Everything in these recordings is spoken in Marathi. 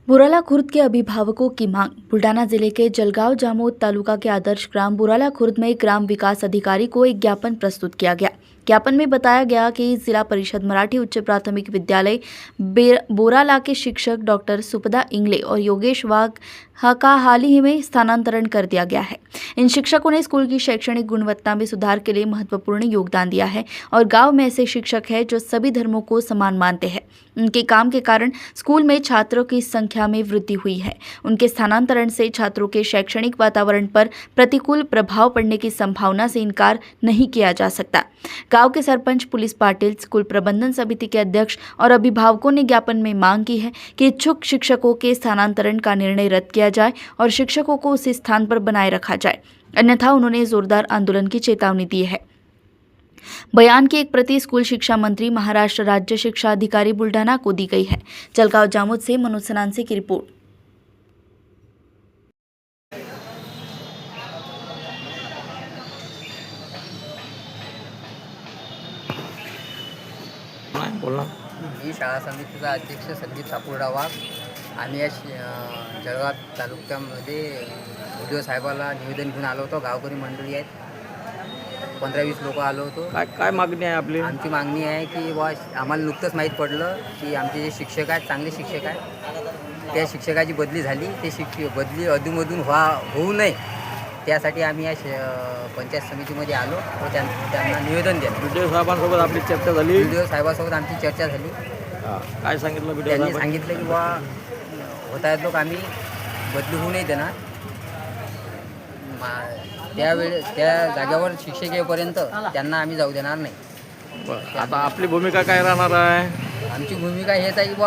बुराला खुर्द के अभिभावकों की मांग। बुल्ढाना जिले के जलगांव जामोद तालुका के आदर्श ग्राम बुराला खुर्द में ग्राम विकास अधिकारी को एक ज्ञापन प्रस्तुत किया गया। ज्ञापन में बताया गया कि जिला परिषद मराठी उच्च प्राथमिक विद्यालय बोराला के शिक्षक डॉक्टर सुपदा इंगले और योगेश वाघ का हाल ही में स्थानांतरण कर दिया गया है। इन शिक्षकों ने स्कूल की शैक्षणिक गुणवत्ता में सुधार के लिए महत्वपूर्ण योगदान दिया है और गांव में ऐसे शिक्षक हैं जो सभी धर्मों को समान मानते हैं। उनके काम के कारण स्कूल में छात्रों की संख्या में वृद्धि हुई है। उनके स्थानांतरण से छात्रों के शैक्षणिक वातावरण पर प्रतिकूल प्रभाव पड़ने की संभावना से इनकार नहीं किया जा सकता। गांव के सरपंच, पुलिस पाटिल, स्कूल प्रबंधन समिति के अध्यक्ष और अभिभावकों ने ज्ञापन में मांग की है कि इच्छुक शिक्षकों के स्थानांतरण का निर्णय रद्द किया जाए और शिक्षकों को उसी स्थान पर बनाए रखा जाए, अन्यथा उन्होंने जोरदार आंदोलन की चेतावनी दी है। बयान की एक प्रति स्कूल शिक्षा मंत्री, महाराष्ट्र राज्य शिक्षा अधिकारी बुल्ढाना को दी गई है। जलगांव जामोद से मनोज सनांसे की रिपोर्ट। बोलना। मी शाळा समितीचा अध्यक्ष संदीप सापुर्डा वाघ। आम्ही या जळगाव तालुक्यामध्ये उद्योग साहेबाला निवेदन घेऊन आलो होतो। गावकरी मंडळी आहेत, 15-20 लोक आलो होतो। काय मागणी आहे आपली? आमची मागणी आहे की आम्हाला नुकतंच माहीत पडलं की आमचे जे शिक्षक आहेत, चांगले शिक्षक आहेत, त्या शिक्षकाची बदली झाली। ते बदली अधूनमधून होऊ नये त्यासाठी आम्ही या पंचायत समितीमध्ये आलो व त्यांना निवेदन दिलं। व्हिडिओ साहेबांसोबत आपली चर्चा झाली? व्हिडिओ साहेबांसोबत आमची चर्चा झाली। काय सांगितलं व्हिडिओ त्यांनी साहेबांनी? सांगितलं की होता आहेत लोक आम्ही बदली होऊ नाही देणार। त्या जागेवर शिक्षक येईपर्यंत त्यांना आम्ही जाऊ देणार नाही। बरं, आता आपली भूमिका काय राहणार आहे? आमची भूमिका हेच आहे की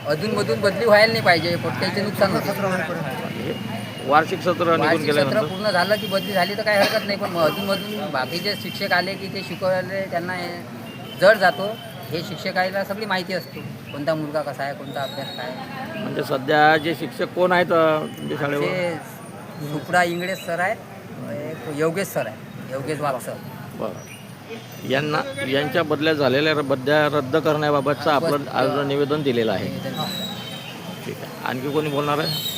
अधूनमधून बदली व्हायला नाही पाहिजे, त्याचे नुकसान होते। वार्षिक सत्र निघून वार्षिक सत्र गेल्यानंतर पूर्ण झालं की बदली झाली तर काही हरकत नाही, पण अधूनमधून बाकीचे शिक्षक आले की ते शिकवायला त्यांना जड जातो। हे शिक्षकाला सगळी माहिती असते, कोणता मुलगा कसा आहे, कोणता अभ्यास काय। म्हणजे सध्या जे शिक्षक कोण आहेत तुमच्या शाळेवर? ते सुपडा इंगळे सर आहेत, एक योगेश सर आहे, योगेश वाघ सर। बरं, यांच्या बदल्या झालेल्या बदल्या रद्द करण्याबाबतचं आपलं आज निवेदन दिलेलं आहे। ठीक आहे, आणखी कोणी बोलणार आहे?